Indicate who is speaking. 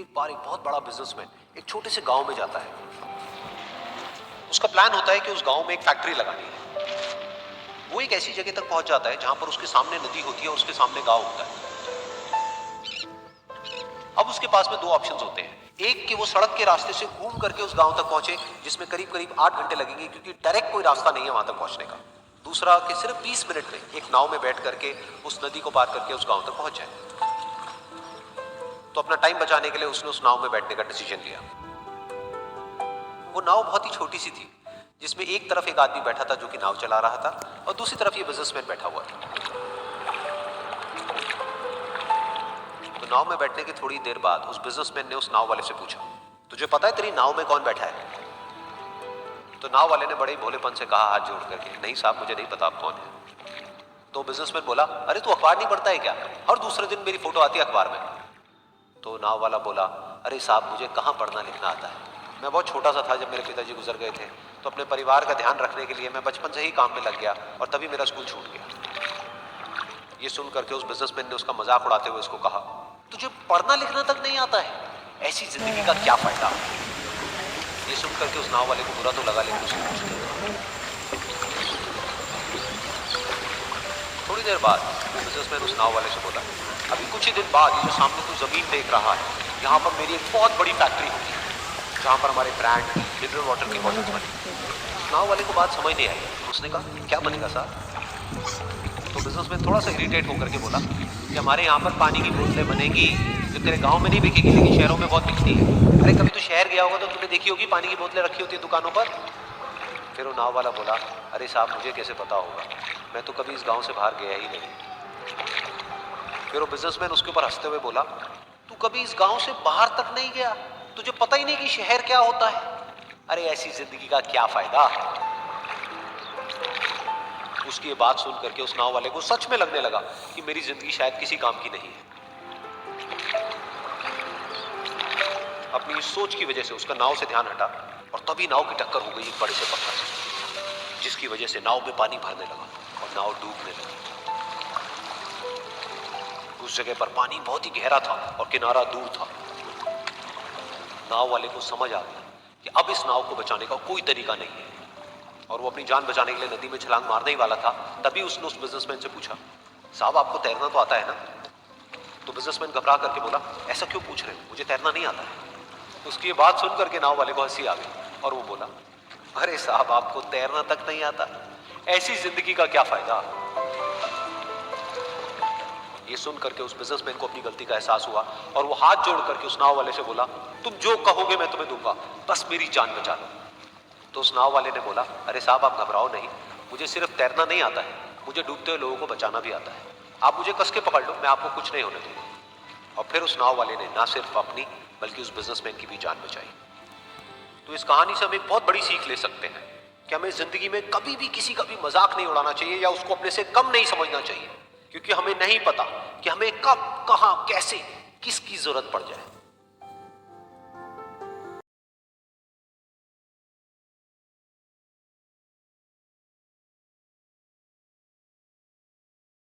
Speaker 1: एक बार एक बहुत बड़ा बिजनेसमैन एक छोटे से गांव में जाता है। उसका प्लान होता है कि उस गांव में एक फैक्ट्री लगानी है। वो एक ऐसी जगह तक पहुंच जाता है जहां पर उसके सामने नदी होती है और उसके सामने गांव होता है। अब उसके पास में दो ऑप्शंस होते हैं, एक कि वो सड़क के रास्ते से घूम करके उस गांव तक पहुंचे जिसमें करीब करीब 8 घंटे लगेंगे क्योंकि डायरेक्ट कोई रास्ता नहीं है वहां तक पहुंचने का। दूसरा कि सिर्फ 20 मिनट में एक नाव में बैठ करके उस नदी को पार करके उस गांव तक पहुंच जाए। तो अपना टाइम बचाने के लिए उसने उस नाव में बैठने का डिसीजन लिया। वो नाव बहुत ही छोटी सी थी जिसमें एक तरफ एक आदमी बैठा था जो कि नाव चला रहा था और दूसरी तरफ ये बिजनेसमैन बैठा हुआ था। तो नाव में बैठने की थोड़ी देर बाद उस बिजनेसमैन ने उस नाव वाले से पूछा, तुझे पता है तेरी नाव में कौन बैठा है? तो नाव वाले ने बड़े ही भोलेपन से कहा हाथ जोड़ करके, नहीं साहब मुझे नहीं पता आप कौन है। तो बिजनेसमैन बोला, अरे तू अखबार नहीं पढ़ता है क्या? हर दूसरे दिन मेरी फोटो आती है अखबार में। तो नाव वाला बोला, अरे साहब मुझे कहाँ पढ़ना लिखना आता है, मैं बहुत छोटा सा था जब मेरे पिताजी गुजर गए थे, तो अपने परिवार का ध्यान रखने के लिए मैं बचपन से ही काम में लग गया और तभी मेरा स्कूल छूट गया। ये सुन करके उस बिजनेसमैन ने उसका मजाक उड़ाते हुए उसको कहा, तुझे पढ़ना लिखना तक नहीं आता है, ऐसी जिंदगी का क्या फायदा? ये सुन करके उस नाव वाले को बुरा तो लगा, लेकिन उसने कुछ नहीं कहा। थोड़ी देर बाद वो बिजनेसमैन उस नाव वाले से बोला, अभी कुछ ही दिन बाद जो सामने तू जमीन देख रहा है, यहाँ पर मेरी एक बहुत बड़ी फैक्ट्री होगी जहाँ पर हमारे ब्रांड मिनरल वाटर की बॉटल्स बनेंगी। नाव वाले को बात समझ नहीं आई। उसने कहा, क्या बनेगा साहब? तो बिजनेसमैन थोड़ा सा इरिटेट होकर के बोला कि हमारे यहाँ पर पानी की बोतलें बनेंगी जो तेरे गांव में नहीं बिकेगी लेकिन शहरों में बहुत बिकती है। अरे कभी तू शहर गया होगा तो तूने देखी होगी पानी की बोतलें रखी होती है दुकानों पर। फिर वो नाव वाला बोला, अरे साहब मुझे कैसे पता होगा, मैं तो कभी इस गांव से बाहर गया ही नहीं। फिर वो बिजनेसमैन उसके ऊपर हंसते हुए बोला, तू कभी इस गांव से बाहर तक नहीं गया, तुझे पता ही नहीं कि शहर क्या होता है? अरे ऐसी जिंदगी का क्या फायदा? उसकी ये बात सुन करके उस नाव वाले को सच में लगने लगा कि मेरी जिंदगी शायद किसी काम की नहीं है। अपनी इस सोच की वजह से उसका नाव से ध्यान हटा और तभी नाव की टक्कर हो गई एक बड़े से पत्थर से, जिसकी वजह से नाव में पानी भरने लगा और नाव डूबने लगी। उस जगह पर पानी बहुत ही गहरा था और किनारा दूर था। नाव वाले को समझ आ गया कि अब इस नाव को बचाने का कोई तरीका नहीं है और वो अपनी जान बचाने के लिए नदी में छलांग मारने ही वाला था। तभी उसने उस बिजनेसमैन से पूछा, साहब आपको तैरना तो आता है ना? तो बिजनेसमैन घबरा करके बोला, ऐसा क्यों पूछ रहे हो, मुझे तैरना नहीं आता है। उसकी ये बात सुन करके नाव वाले को हंसी आ गई और वो बोला, अरे साहब आपको तैरना तक नहीं आता, ऐसी जिंदगी का क्या फायदा? ये सुन करके उस बिजनेसमैन को अपनी गलती का एहसास हुआ और वो हाथ जोड़ करके उस नाव वाले से बोला, तुम जो कहोगे मैं तुम्हें दूंगा, बस मेरी जान बचा लो। तो उस नाव वाले ने बोला, अरे साहब आप घबराओ नहीं, मुझे सिर्फ तैरना नहीं आता है, मुझे डूबते हुए लोगों को बचाना भी आता है, आप मुझे कस के पकड़ लो, मैं आपको कुछ नहीं होने दूंगा। और फिर उस नाव वाले ने ना सिर्फ अपनी बल्कि उस बिजनेसमैन की भी जान बचाई। तो इस कहानी से हम एक बहुत बड़ी सीख ले सकते हैं कि हमें जिंदगी में कभी भी किसी का भी मजाक नहीं उड़ाना चाहिए या उसको अपने से कम नहीं समझना चाहिए, क्योंकि हमें नहीं पता कि हमें कब, कहां, कैसे, किसकी जरूरत पड़ जाए।